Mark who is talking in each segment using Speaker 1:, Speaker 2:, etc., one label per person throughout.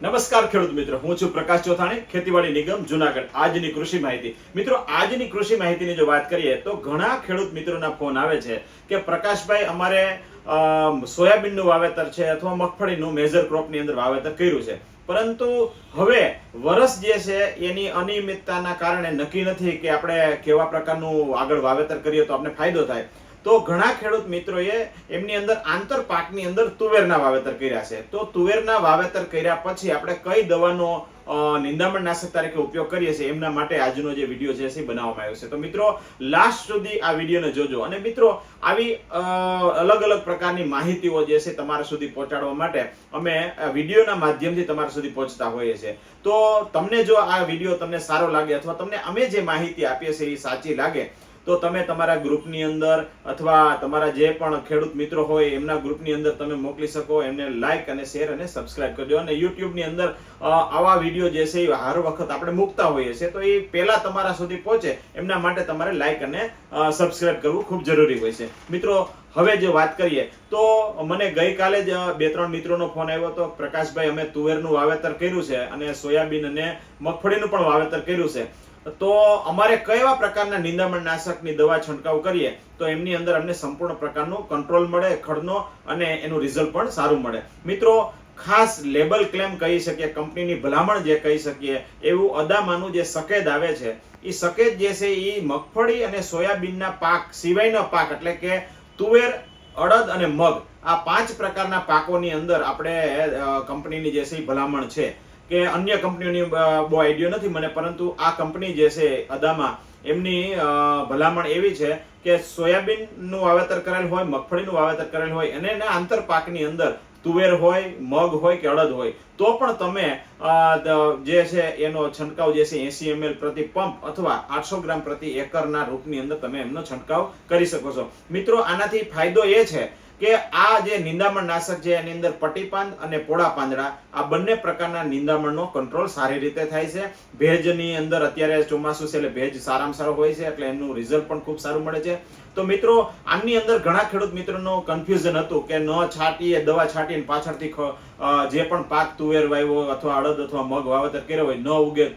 Speaker 1: નમસ્કાર ખેડૂત મિત્રો, હું છું પ્રકાશ ચોથાણી, ખેતીવાડી નિગમ જુનાગઢ. આજની કૃષિ માહિતી મિત્રો, આજની કૃષિ માહિતીની જો વાત કરીએ તો ઘણા ખેડૂત મિત્રોના ફોન આવે છે કે પ્રકાશભાઈ અમારે સોયાબીનનું વાવેતર છે અથવા મગફળીનું મેજર ક્રોપની અંદર વાવેતર કર્યું છે, પરંતુ હવે વરસ જે છે એની અનિયમિતતાના કારણે નક્કી નથી કે આપણે કેવા પ્રકારનું આગળ વાવેતર કરીએ તો આપણે ફાયદો થાય. તો ઘણા ખેડૂત મિત્રોએ એમની અંદર આંતર પાકની અંદર તુવેરના વાવેતર કર્યા છે. તો તુવેરના વાવેતર કર્યા પછી આપણે કઈ દવાનો નિંદામણ નાશક તરીકે ઉપયોગ કરીએ છીએ એમના માટે આજનો જે વિડીયો છે એ બનાવવામાં આવ્યો છે. તો મિત્રો લાસ્ટ સુધી આ વિડીયોને જોજો. અને મિત્રો આવી અલગ અલગ પ્રકારની માહિતીઓ જે છે તમારા સુધી પહોંચાડવા માટે અમે વિડીયોના માધ્યમથી તમારા સુધી પહોંચતા હોઈએ છીએ. તો તમને જો આ વિડીયો તમને સારો લાગે અથવા તમને અમે જે માહિતી આપીએ છીએ એ સાચી લાગે તો તમે તમારા ગ્રુપની અંદર અથવા તમારા જે પણ ખેડૂત મિત્રો હોય એમના ગ્રુપની અંદર તમે મોકલી શકો. એમને લાઈક અને શેર અને સબસ્ક્રાઇબ કરજો. અને યુટ્યુબની અંદર આવા વિડીયો જે છે એ હર વખત આપણે મૂકતા હોઈએ છીએ, તો એ પહેલા તમારા સુધી પહોંચે એમના માટે તમારે લાઈક અને સબસ્ક્રાઇબ કરવું ખૂબ જરૂરી હોય છે. મિત્રો હવે જો વાત કરીએ તો મને ગઈકાલે જ 2-3 મિત્રોનો ફોન આવ્યો હતો, પ્રકાશભાઈ અમે તુવેરનું વાવેતર કર્યું છે અને સોયાબીન અને મગફળીનું પણ વાવેતર કર્યું છે, તો અમારે કયા પ્રકારના નિંદામણ નાશકની દવા છંટકાવ કરીએ તો એમની અંદર અમને સંપૂર્ણ પ્રકારનો કંટ્રોલ મળે ખડનો અને એનું રિઝલ્ટ પણ સારું મળે. મિત્રો ખાસ લેબલ ક્લેમ કહી શકીએ, કંપનીની ભલામણ જે કહી શકીએ એવું અદામાનું જે સકેદ આવે છે એ સકેદ જે છે એ મગફળી અને સોયાબીનના પાક સિવાયનો પાક એટલે કે તુવેર, અડદ અને મગ આ 5 પ્રકારના પાકોની અંદર આપણે કંપનીની જે છે એ ભલામણ છે કે અન્ય કંપનીઓની બહુ આઈડિયા નથી મને, પરંતુ આ કંપની જે છે અદામા એમની ભલામણ એવી છે કે સોયાબીનનું વાવેતર કરેલ હોય, મગફળીનું વાવેતર કરેલ હોય અને એના આંતર પાકની અંદર તુવેર હોય, મગ હોય કે અડદ હોય તો પણ તમે જે છે એનો છંટકાવ જે છે 80 ml પ્રતિ પંપ અથવા 800 ગ્રામ પ્રતિ એકરના રૂપની અંદર તમે એમનો છંટકાવ કરી શકો છો. મિત્રો આનાથી ફાયદો એ છે કે આ જે નિંદામણ નાશક છે એની અંદર પટીપાંદ અને પોડા પાંદડા આ બંને પ્રકારના નિંદામણનો કંટ્રોલ સારી રીતે થાય છે. ભેજની અંદર અત્યારે ચોમાસું છે એટલે ભેજ સારામાં સારો હોય છે એટલે એનું રિઝલ્ટ પણ ખૂબ સારું મળે છે. તો મિત્રો આની અંદર ઘણા ખેડૂત મિત્રોનો કન્ફ્યુઝન હતું કે ન છાંટીએ, દવા છાંટીને પાછળથી જે પણ પાક તુવેર વાવ્યો અથવા અડદ અથવા મગ વાવેતર કર્યો હોય ન ઉગે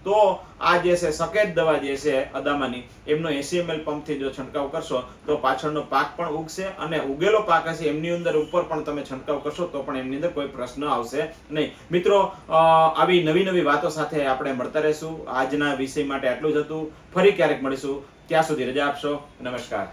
Speaker 1: તો આ જે છે સકેદ દવા જે છે અદામાની એમનો 80 ml પંપથી જો છંટકાવ કરશો તો પાછળનો પાક પણ ઉગશે અને ઉગેલો પાક હશે એમની અંદર ઉપર પણ તમે છંટકાવ કરશો તો પણ એમની અંદર કોઈ પ્રશ્ન આવશે નહીં. મિત્રો આવી નવી વાતો સાથે આપણે મળતા રહીશું. આજના વિષય માટે આટલું જ હતું. ફરી ક્યારેક મળીશું. ત્યાં સુધી રજા આપશો. નમસ્કાર.